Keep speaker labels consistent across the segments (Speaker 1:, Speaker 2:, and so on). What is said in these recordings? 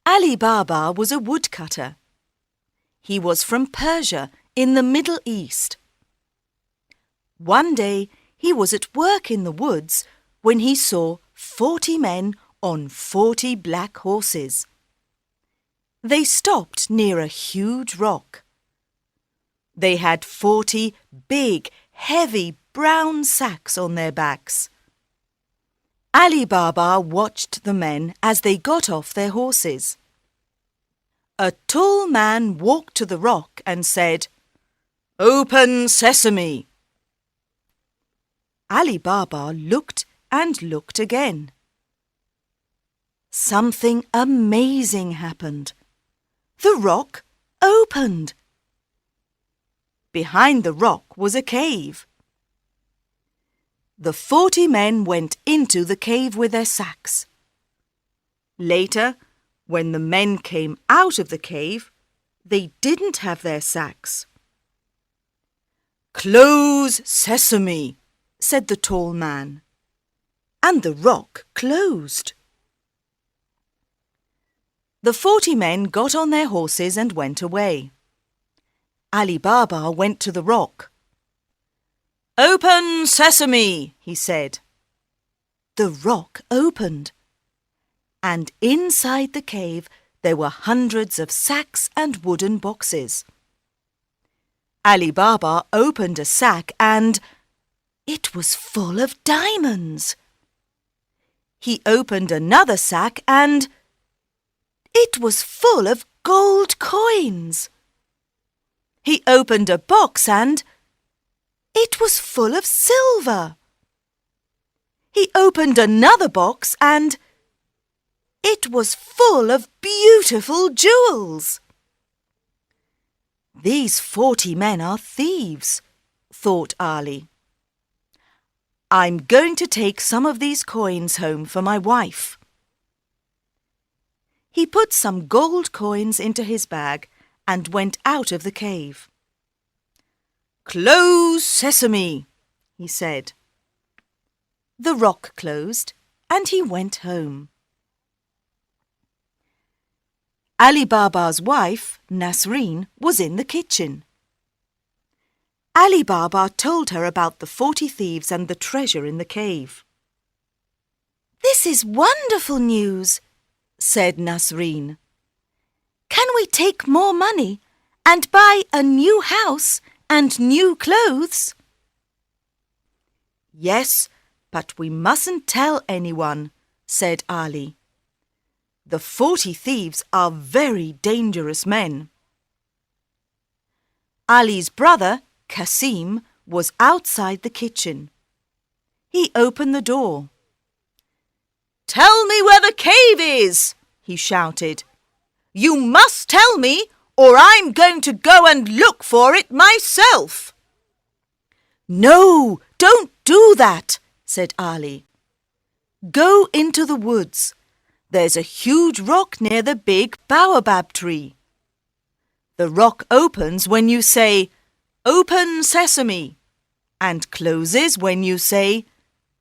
Speaker 1: Ali Baba was a woodcutter. He was from Persia in the Middle East. One day he was at work in the woods when he saw 40 men on 40 black horses. They stopped near a huge rock. They had 40 big, heavy brown sacks on their backs. Ali Baba watched the men as they got off their horses. A tall man walked to the rock and said, "Open sesame!" Ali Baba looked and looked again. Something amazing happened. The rock opened. Behind the rock was a cave. The 40 men went into the cave with their sacks. Later, when the men came out of the cave, they didn't have their sacks. "Close sesame," said the tall man, and the rock closed. The 40 men got on their horses and went away. Ali Baba went to the rock. "Open sesame," he said. The rock opened, and inside the cave there were hundreds of sacks and wooden boxes. Ali Baba opened a sack and it was full of diamonds. He opened another sack and it was full of gold coins. He opened a box and it was full of silver. He opened another box and it was full of beautiful jewels. "These 40 men are thieves," thought Ali. "I'm going to take some of these coins home for my wife." He put some gold coins into his bag and went out of the cave. "Close sesame," he said. The rock closed and he went home. Ali Baba's wife, Nasreen, was in the kitchen. Ali Baba told her about the 40 thieves and the treasure in the cave. "This is wonderful news," said Nasreen. "Can we take more money and buy a new house and new clothes?" "Yes, but we mustn't tell anyone," said Ali. "The 40 thieves are very dangerous men." Ali's brother, Kasim, was outside the kitchen. He opened the door. "Tell me where the cave is," he shouted. "You must tell me, or I'm going to go and look for it myself." "No, don't do that," said Ali. "Go into the woods. There's a huge rock near the big baobab tree. The rock opens when you say, 'Open sesame,' and closes when you say,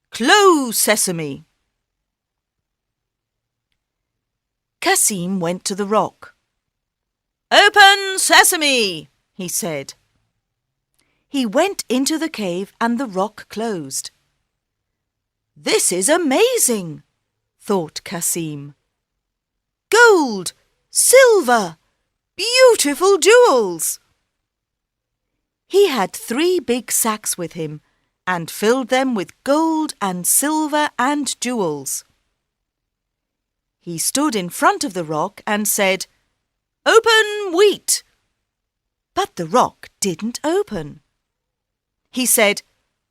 Speaker 1: 'Close sesame.'" Kasim went to the rock. "Open sesame," he said. He went into the cave and the rock closed. "This is amazing," thought Kasim. "Gold, silver, beautiful jewels." He had 3 big sacks with him and filled them with gold and silver and jewels. He stood in front of the rock and said, "Open wheat." But the rock didn't open. He said,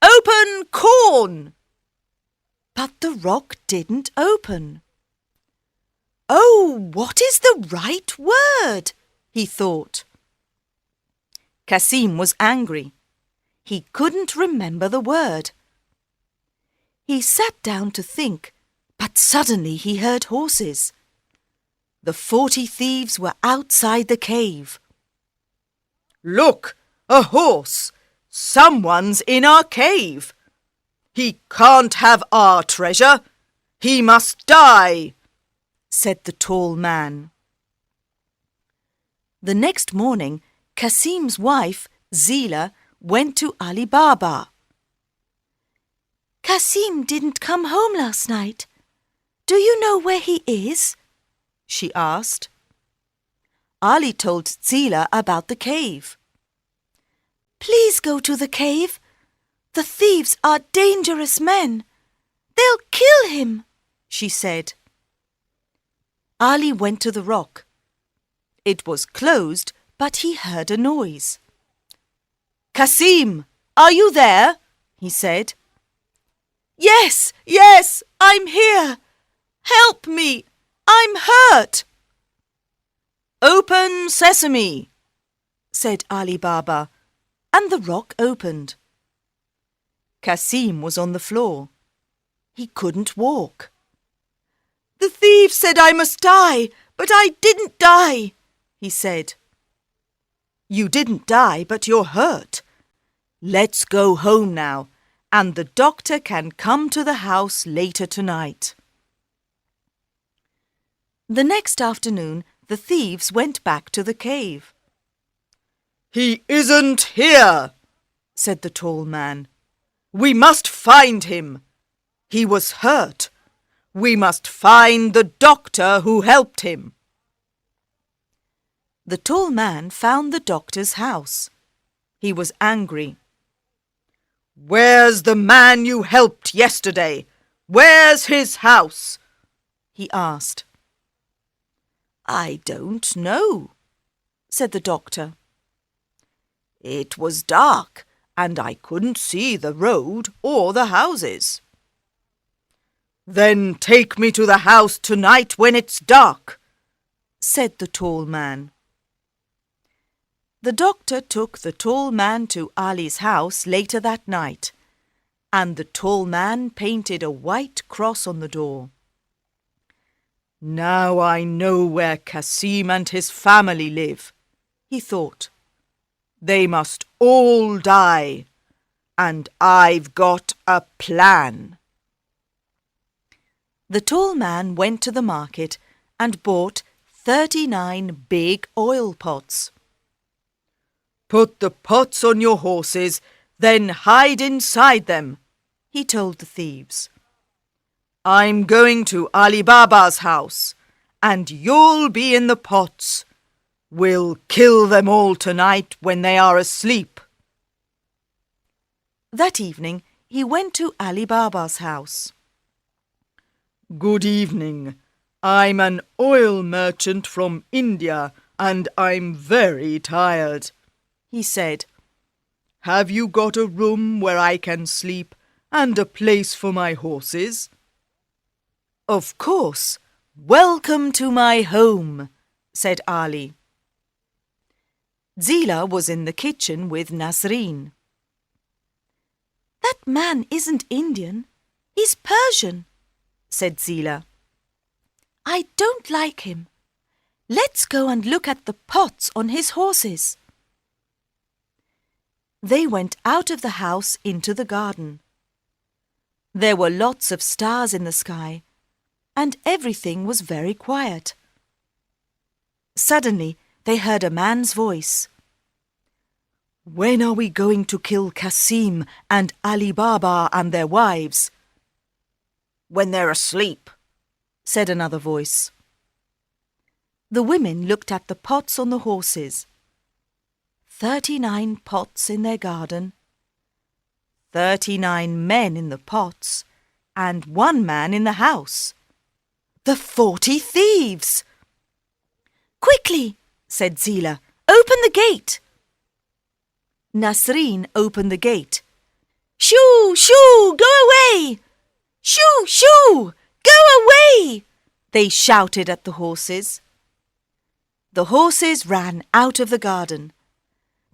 Speaker 1: "Open corn." But the rock didn't open. "Oh, what is the right word?" he thought. Kasim was angry. He couldn't remember the word. He sat down to think, but suddenly he heard horses. The 40 thieves were outside the cave. "Look, a horse! Someone's in our cave! He can't have our treasure! He must die!" said the tall man. The next morning, Kasim's wife, Zila, went to Ali Baba. "Kasim didn't come home last night. Do you know where he is?" she asked. Ali told Zila about the cave. "Please go to the cave. The thieves are dangerous men. They'll kill him," she said. Ali went to the rock. It was closed, but he heard a noise. "Kasim, are you there?" he said. Yes, I'm here. Help me, I'm hurt." "Open sesame," said Ali Baba, and the rock opened. Kasim was on the floor. He couldn't walk. "The thieves said I must die, but I didn't die," he said. "You didn't die, but you're hurt. Let's go home now, and the doctor can come to the house later tonight." The next afternoon, the thieves went back to the cave. "He isn't here," said the tall man. "We must find him. He was hurt. We must find the doctor who helped him." The tall man found the doctor's house. He was angry. "Where's the man you helped yesterday? Where's his house?" he asked. "I don't know," said the doctor. "It was dark, and I couldn't see the road or the houses." "Then take me to the house tonight when it's dark," said the tall man. The doctor took the tall man to Ali's house later that night, and the tall man painted a white cross on the door. "Now I know where Kasim and his family live," he thought. "They must all die, and I've got a plan." The tall man went to the market and bought 39 big oil pots. "Put the pots on your horses, then hide inside them," he told the thieves. "I'm going to Ali Baba's house, and you'll be in the pots. We'll kill them all tonight when they are asleep." That evening, he went to Ali Baba's house. "Good evening. I'm an oil merchant from India, and I'm very tired," he said. "Have you got a room where I can sleep and a place for my horses?" "Of course. Welcome to my home," said Ali. Zila was in the kitchen with Nasreen. "That man isn't Indian. He's Persian," said Zila. "I don't like him. Let's go and look at the pots on his horses." They went out of the house into the garden. There were lots of stars in the sky, and everything was very quiet. Suddenly, they heard a man's voice. "When are we going to kill Kasim and Ali Baba and their wives?" "When they're asleep," said another voice. The women looked at the pots on the horses. 39 pots in their garden, 39 men in the pots, and 1 man in the house. The 40 thieves! "Quickly," said Zila, "open the gate." Nasreen opened the gate. "Shoo, shoo, go away! Shoo, shoo, go away!" they shouted at the horses. The horses ran out of the garden.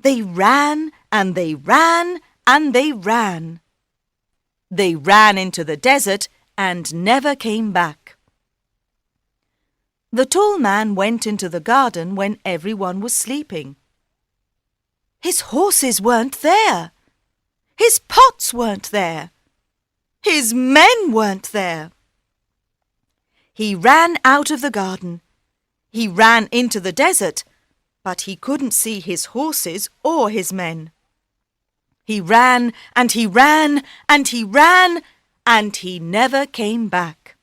Speaker 1: They ran and they ran and they ran. They ran into the desert and never came back. The tall man went into the garden when everyone was sleeping. His horses weren't there. His pots weren't there. His men weren't there. He ran out of the garden. He ran into the desert, but he couldn't see his horses or his men. He ran and he ran and he ran, and he never came back.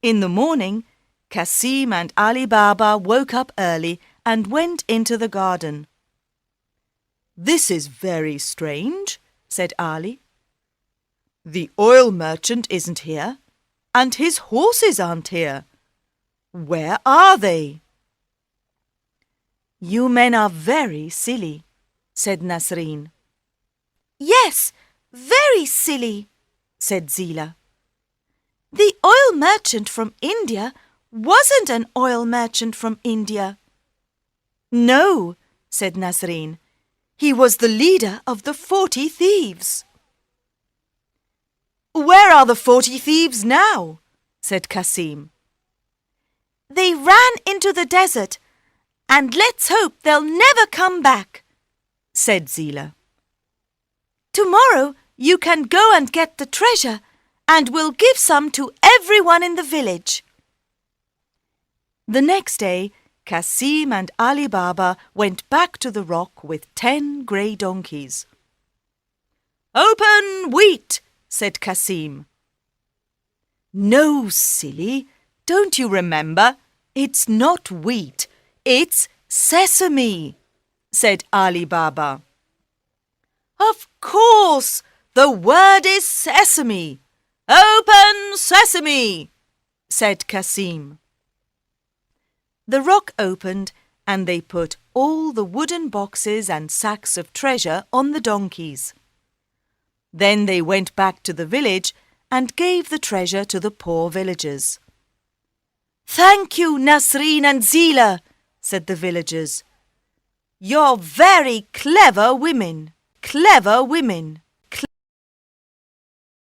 Speaker 1: In the morning, Cassim and Ali Baba woke up early and went into the garden. "This is very strange," said Ali. "The oil merchant isn't here, and his horses aren't here. Where are they?" "You men are very silly," said Nasreen. "Yes, very silly," said Zila. "The oil merchant from India wasn't an oil merchant from India." "No," said Nasreen. "He was the leader of the 40 thieves." "Where are the 40 thieves now?" said Cassim. "They ran into the desert, and let's hope they'll never come back," said Zila. "Tomorrow you can go and get the treasure, and we'll give some to everyone in the village." The next day, Cassim and Ali Baba went back to the rock with 10 grey donkeys. "Open wheat," said Cassim. "No, silly, don't you remember? It's not wheat, it's sesame," said Ali Baba. "Of course, the word is sesame. Open sesame," said Cassim. The rock opened, and they put all the wooden boxes and sacks of treasure on the donkeys. Then they went back to the village and gave the treasure to the poor villagers. "Thank you, Nasreen and Zila," said the villagers. "You're very clever women, clever women."